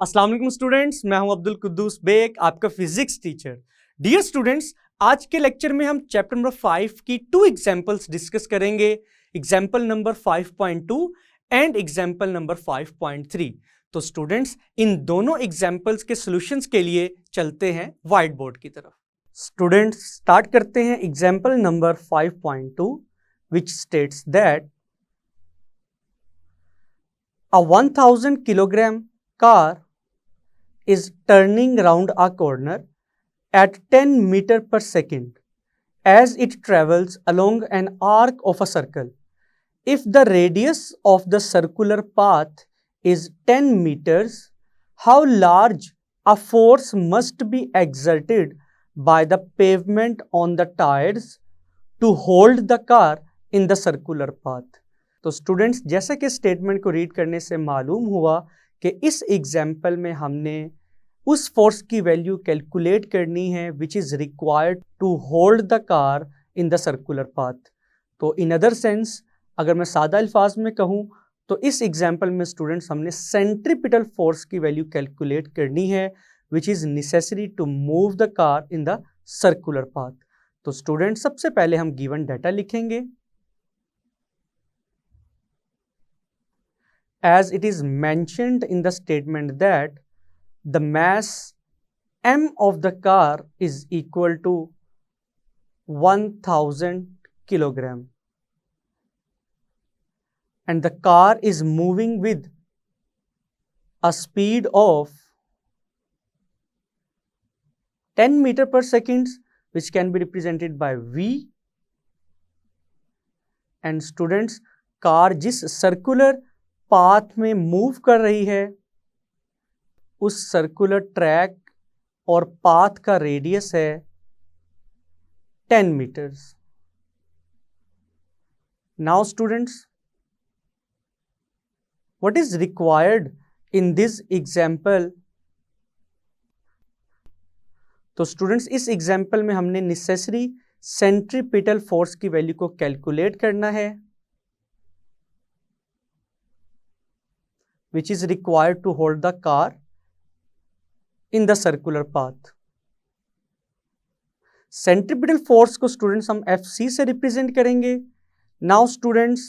अस्सलाम वालेकुम स्टूडेंट्स, मैं हूं अब्दुल कुद्दूस बेग, आपका फिजिक्स टीचर। डियर स्टूडेंट्स, आज के लेक्चर में हम चैप्टर नंबर 5 की 2 एग्जांपल्स डिस्कस करेंगे। Example number 5.2 and example number 5.3। तो स्टूडेंट्स, इन दोनों एग्जांपल्स के सॉल्यूशंस के लिए चलते हैं व्हाइट बोर्ड की तरफ। स्टूडेंट्स, स्टार्ट करते हैं example number 5.2 which states that a 1000 kilogram car is turning round a corner at 10 meter per second as it travels along an arc of a circle. If the radius of the circular path is 10 meters, how large a force must be exerted by the pavement on the tires to hold the car in the circular path? तो students, जैसा कि statement को read करने से मालूम हुआ कि इस एग्जाम्पल में हमने उस फोर्स की वैल्यू कैलकुलेट करनी है which is required to hold the car in the circular path. तो इन अदर सेंस, अगर मैं सादा अल्फाज में कहूँ तो इस एग्जाम्पल में स्टूडेंट्स हमने सेंट्रीपिटल फोर्स की वैल्यू कैलकुलेट करनी है which is necessary to move the car in the circular path. तो स्टूडेंट, सबसे पहले हम गिवन डाटा लिखेंगे। As it is mentioned in the statement that the mass m of the car is equal to 1000 kilogram and the car is moving with a speed of 10 meter per second, which can be represented by v, and students, car जिस circular path में move कर रही है उस circular track और path का radius है 10 metres. Now students, what is required in this example? तो स्टूडेंट्स, इस एग्जाम्पल में हमने नेसेसरी सेंट्रीपिटल फोर्स की वैल्यू को कैलकुलेट करना है which is required to hold the car in the circular path. Centripetal force को स्टूडेंट्स हम Fc से रिप्रेजेंट करेंगे। नाउ स्टूडेंट्स,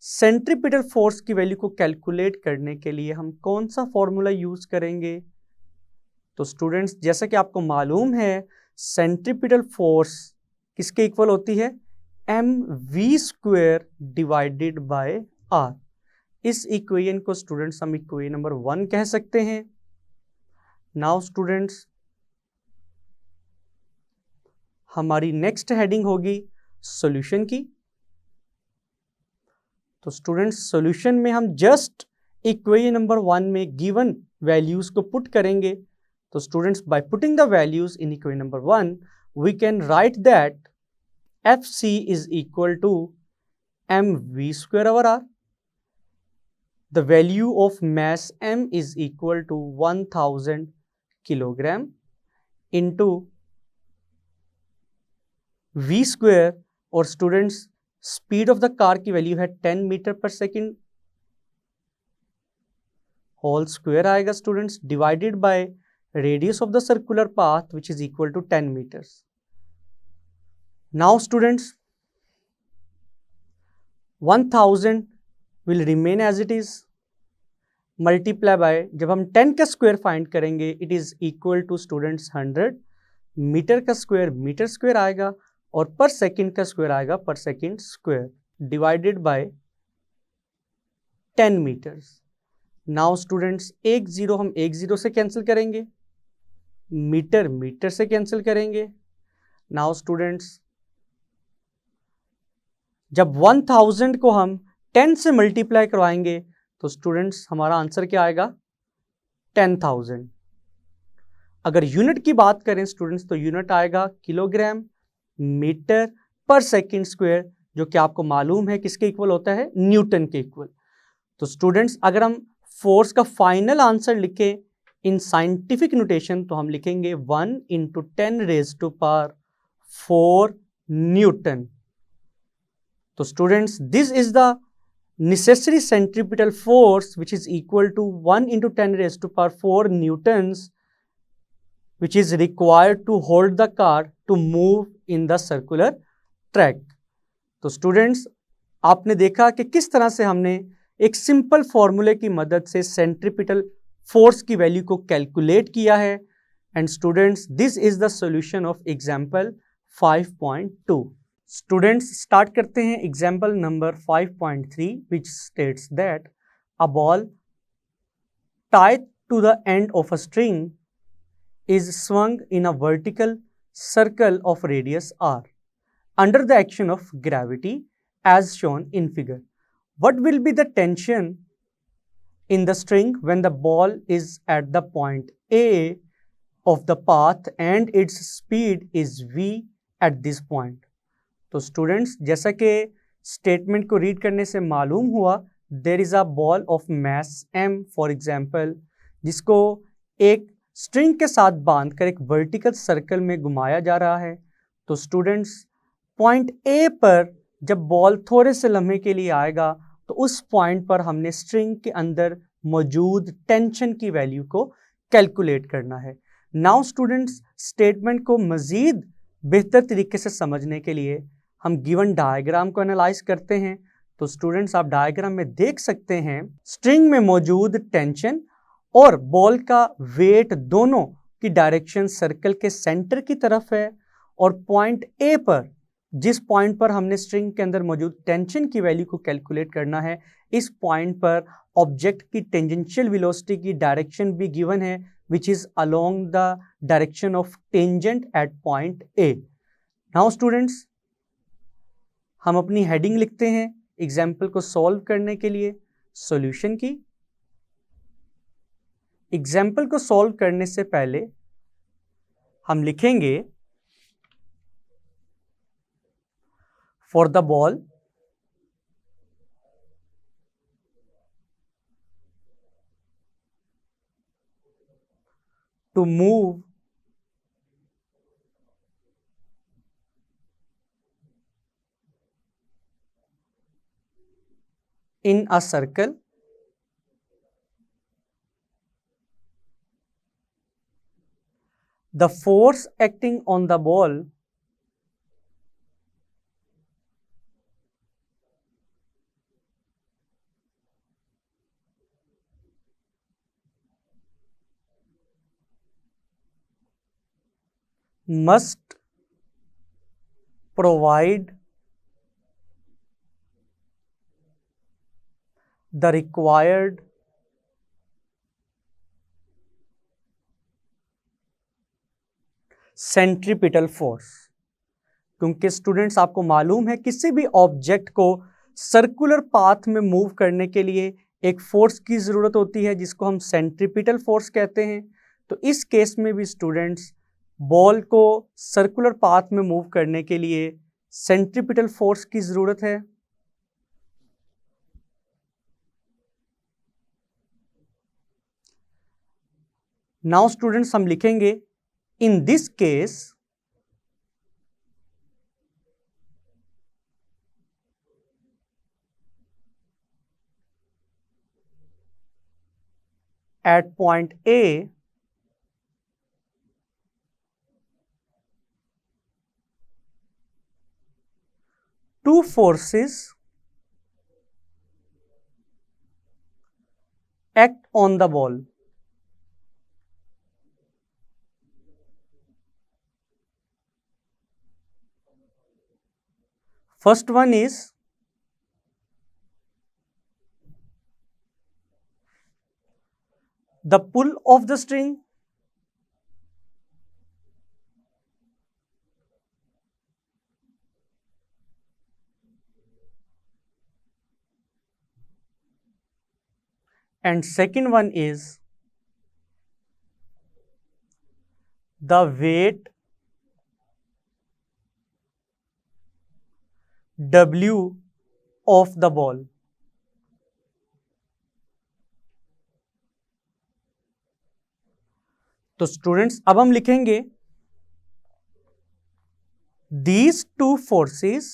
सेंट्रीपिटल फोर्स की वैल्यू को कैलकुलेट करने के लिए हम कौन सा फॉर्मूला यूज करेंगे? तो स्टूडेंट्स, जैसा कि आपको मालूम है, सेंट्रीपिटल फोर्स किसके इक्वल होती है? mv² divided by r। इस इक्वेशन को स्टूडेंट्स हम इक्वेशन नंबर 1 कह सकते हैं। नाउ स्टूडेंट्स, हमारी नेक्स्ट हेडिंग होगी सॉल्यूशन की। तो स्टूडेंट्स, सॉल्यूशन में हम जस्ट इक्वेशन नंबर 1 में गिवन वैल्यूज को पुट करेंगे। तो students, by putting the values in equation number 1 we can write that Fc is equal to mv² over r. The value of mass m is equal to 1000 kilogram into v square, और students speed of the car की value है 10 metre पर second, whole square आएगा students, divided by radius of the circular path which is equal to 10 metres. Now students, 1000 will remain as it is, multiply by, जब हम 10 का square find करेंगे it is equal to students 100, metre का square metre square आएगा और पर second का square आएगा पर second square, divided by 10 metres. Now students, एक जीरो हम एक जीरो से कैंसिल करेंगे, मीटर मीटर से कैंसिल करेंगे। नाउ स्टूडेंट्स, जब 1000 को हम 10 से मल्टीप्लाई करवाएंगे तो स्टूडेंट्स हमारा आंसर क्या आएगा? 10,000। अगर यूनिट की बात करें स्टूडेंट्स तो यूनिट आएगा किलोग्राम मीटर पर सेकंड स्क्वायर, जो कि आपको मालूम है किसके इक्वल होता है? न्यूटन के इक्वल। तो स्टूडेंट्स, अगर हम फोर्स का फाइनल आंसर लिखें इन साइंटिफिक नोटेशन तो हम लिखेंगे 1 × 10⁴ न्यूटन। तो students, this is the necessary centripetal force, which is equal to 1 into 10 raised to power 4 newtons, which is required to hold the car to move in the circular track. तो students, आपने देखा कि किस तरह से हमने एक सिंपल फॉर्मूले की मदद से सेंट्रीपिटल फोर्स की वैल्यू को कैलकुलेट किया है. And students, this is the solution of example 5.2. Students, start करते हैं example number 5.3, which states that a ball tied to the end of a string is swung in a vertical circle of radius r under the action of gravity as shown in figure. What will be the tension in the string when the ball is at the point A of the path and its speed is v at this point? तो students, जैसा कि statement को read करने से मालूम हुआ, there is a ball of mass m for example, जिसको एक स्ट्रिंग के साथ बांधकर एक वर्टिकल सर्कल में घुमाया जा रहा है. तो स्टूडेंट्स, पॉइंट ए पर जब बॉल थोड़े से लम्हे के लिए आएगा तो उस पॉइंट पर हमने स्ट्रिंग के अंदर मौजूद टेंशन की वैल्यू को कैलकुलेट करना है. नाउ स्टूडेंट्स, स्टेटमेंट को मजीद बेहतर तरीके से समझने के लिए हम गिवन डायग्राम को एनालाइज करते हैं. तो स्टूडेंट्स, आप डायग्राम में देख सकते हैं स्ट्रिंग में मौजूद टेंशन और बॉल का वेट दोनों की डायरेक्शन सर्कल के सेंटर की तरफ है, और पॉइंट ए पर, जिस पॉइंट पर हमने स्ट्रिंग के अंदर मौजूद टेंशन की वैल्यू को कैलकुलेट करना है, इस पॉइंट पर ऑब्जेक्ट की टेंजेंशियल वेलोसिटी की डायरेक्शन भी गिवन है, which is along the direction of tangent at point A. Now students, हम अपनी हेडिंग लिखते हैं एग्जाम्पल को सॉल्व करने के लिए सॉल्यूशन की. एग्जाम्पल को सॉल्व करने से पहले हम लिखेंगे for the ball to move in a circle, the force acting on the ball must provide the required centripetal force. क्योंकि स्टूडेंट्स, आपको मालूम है किसी भी ऑब्जेक्ट को सर्कुलर पाथ में मूव करने के लिए एक फोर्स की ज़रूरत होती है जिसको हम सेंट्रीपिटल फोर्स कहते हैं. तो इस केस में भी स्टूडेंट्स, बॉल को सर्कुलर पाथ में मूव करने के लिए सेंट्रीपिटल फोर्स की ज़रूरत है. नाउ स्टूडेंट्स, हम लिखेंगे in this case at point A two forces act on the ball. First one is the pull of the string, and second one is the weight W of the ball. तो students, अब हम लिखेंगे these two forces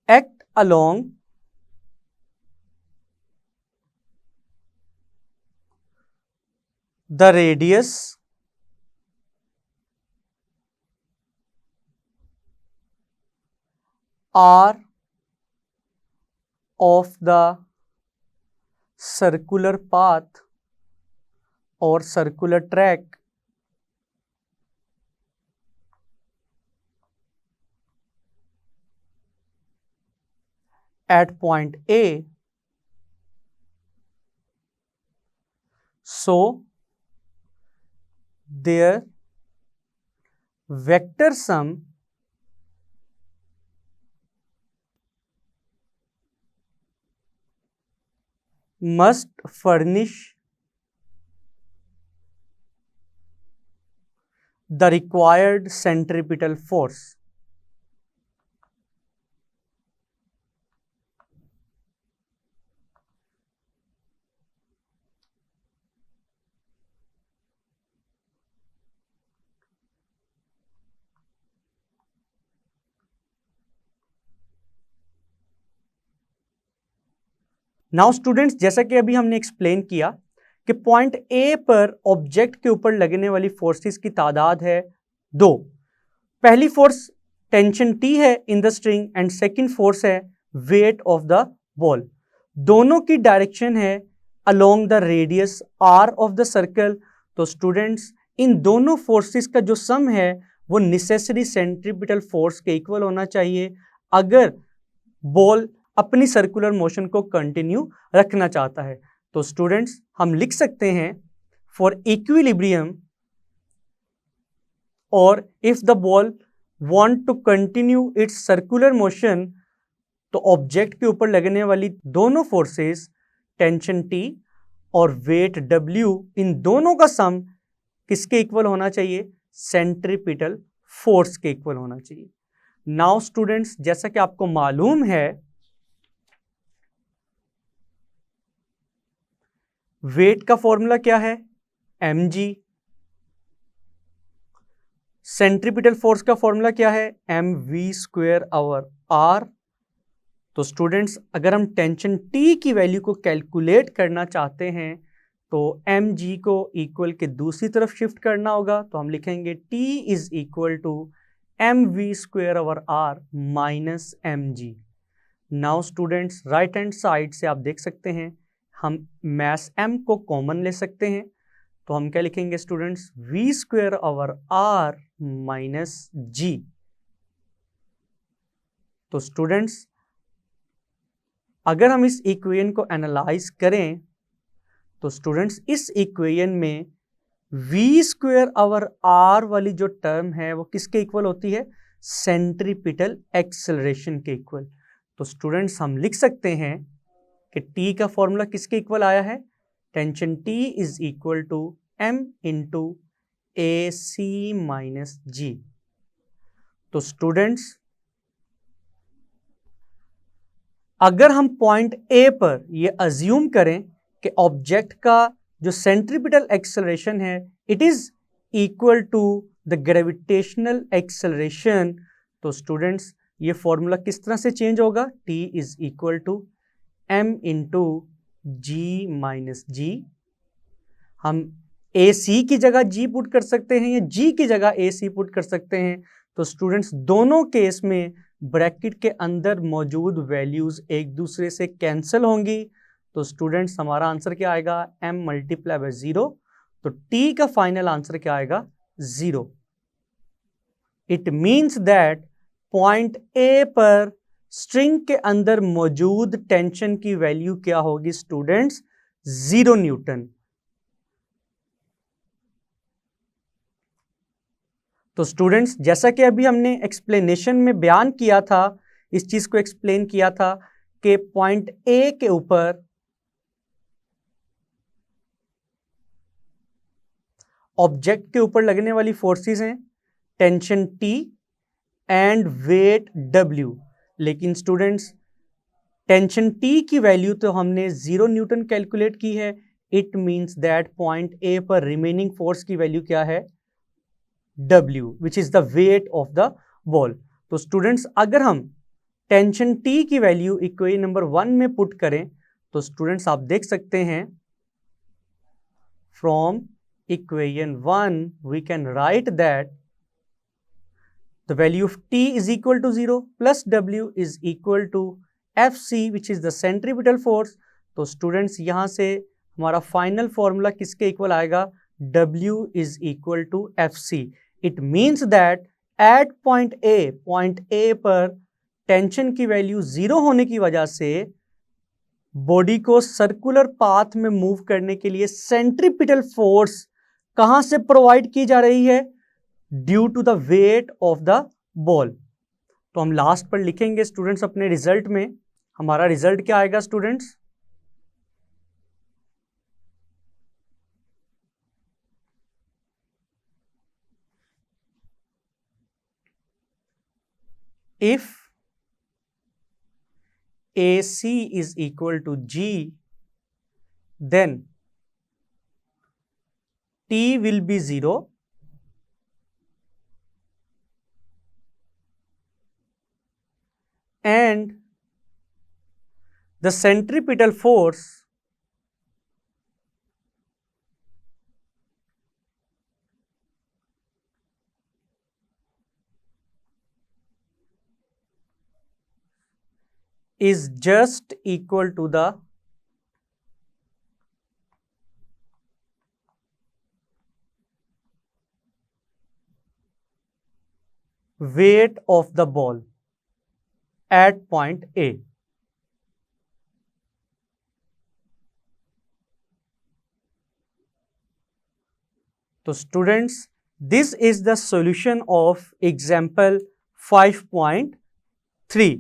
act along the radius r of the circular path or circular track at point A, so their vector sum must furnish the required centripetal force. Now students, जैसा कि अभी हमने explain किया कि point A पर object के ऊपर लगने वाली फोर्सेस की तादाद है 2। पहली फोर्स टेंशन टी है in the string and second force is weight of the ball. दोनों की डायरेक्शन है along the radius R of the circle. तो स्टूडेंट्स, इन दोनों फोर्सेस का जो सम है वो नेसेसरी सेंट्रीपिटल फोर्स के इक्वल होना चाहिए अगर बॉल अपनी सर्कुलर मोशन को कंटिन्यू रखना चाहता है। तो स्टूडेंट्स, हम लिख सकते हैं फॉर इक्विलिब्रियम और if the ball want to continue its circular motion, तो ऑब्जेक्ट के ऊपर लगने वाली दोनों फोर्सेस टेंशन टी और वेट डब्ल्यू, इन दोनों का सम किसके इक्वल होना चाहिए? सेंट्रीपिटल फोर्स के इक्वल होना चाहिए। नाउ स्टूडेंट्स, जैसा कि आपको मालूम है वेट का फॉर्मूला क्या है? mg। सेंट्रीपिटल फोर्स का फॉर्मूला क्या है? mv²/r। तो स्टूडेंट्स, अगर हम टेंशन T की वैल्यू को कैलकुलेट करना चाहते हैं तो mg को इक्वल के दूसरी तरफ शिफ्ट करना होगा। तो हम लिखेंगे T is equal to mv²/r minus mg। Now students, right hand side से आप देख सकते हैं हम मैस m को कॉमन ले सकते हैं। तो हम क्या लिखेंगे स्टूडेंट्स? v²/r minus g। तो स्टूडेंट्स, अगर हम इस इक्वेशन को एनालाइज करें तो स्टूडेंट्स इस इक्वेशन में v²/r वाली जो टर्म है वो किसके इक्वल होती है? सेंट्रीपिटल एक्सेलरेशन के इक्वल। तो स्टूडेंट्स, हम लिख सकते हैं कि T का फॉर्मूला किसके इक्वल आया है? Tension T is equal to m into A C minus G. तो स्टूडेंट्स, अगर हम पॉइंट A पर ये अज्यूम करें कि ऑब्जेक्ट का जो सेंट्रीपिटल एक्सेलरेशन है it is equal to the gravitational acceleration, तो स्टूडेंट्स ये फॉर्मूला किस तरह से चेंज होगा? T is equal to m into G minus G. हम ए सी की जगह जी पुट कर सकते हैं या जी की जगह ए सी पुट कर सकते हैं। तो स्टूडेंट्स, दोनों केस में ब्रैकेट के अंदर मौजूद वैल्यूज एक दूसरे से कैंसिल होंगी। तो स्टूडेंट्स, हमारा आंसर क्या आएगा? m multiply by 0। तो T का फाइनल आंसर क्या आएगा? 0। It means that point A पर स्ट्रिंग के अंदर मौजूद टेंशन की वैल्यू क्या होगी स्टूडेंट्स? 0 न्यूटन। तो स्टूडेंट्स, जैसा कि अभी हमने एक्सप्लेनेशन में बयान किया था, इस चीज को एक्सप्लेन किया था कि पॉइंट ए के ऊपर ऑब्जेक्ट के ऊपर लगने वाली फोर्सेस हैं tension T and weight W। लेकिन स्टूडेंट्स, टेंशन T की वैल्यू तो हमने 0 न्यूटन कैलकुलेट की है। It means that point A पर रिमेनिंग फोर्स की वैल्यू क्या है? W, which is the weight of the ball. तो स्टूडेंट्स, अगर हम टेंशन T की वैल्यू इक्वेशन नंबर 1 में पुट करें तो स्टूडेंट्स आप देख सकते हैं from equation 1 we can write that the value of T is equal to 0 plus W is equal to Fc which is the centripetal force. तो students यहां से हमारा फाइनल फॉर्मूला किसके इक्वल आएगा? W is equal to Fc. It means that at point A पर tension की value 0 होने की वजह से बॉडी को सर्कुलर पाथ में मूव करने के लिए सेंट्रीपिटल फोर्स कहां से प्रोवाइड की जा रही है? Due to the weight of the ball. तो हम लास्ट पर लिखेंगे स्टूडेंट्स अपने रिजल्ट में. हमारा रिजल्ट क्या आएगा students? If AC is equal to G, then T will be 0 and the centripetal force is just equal to the weight of the ball at point A. तो students this is the solution of example 5.3.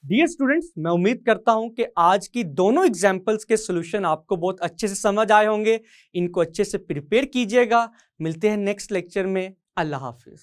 Dear students, मैं उम्मीद करता हूं कि आज की दोनों examples के सॉल्यूशन आपको बहुत अच्छे से समझ आए होंगे. इनको अच्छे से प्रिपेयर कीजिएगा. मिलते हैं नेक्स्ट लेक्चर में. अल्लाह हाफिज.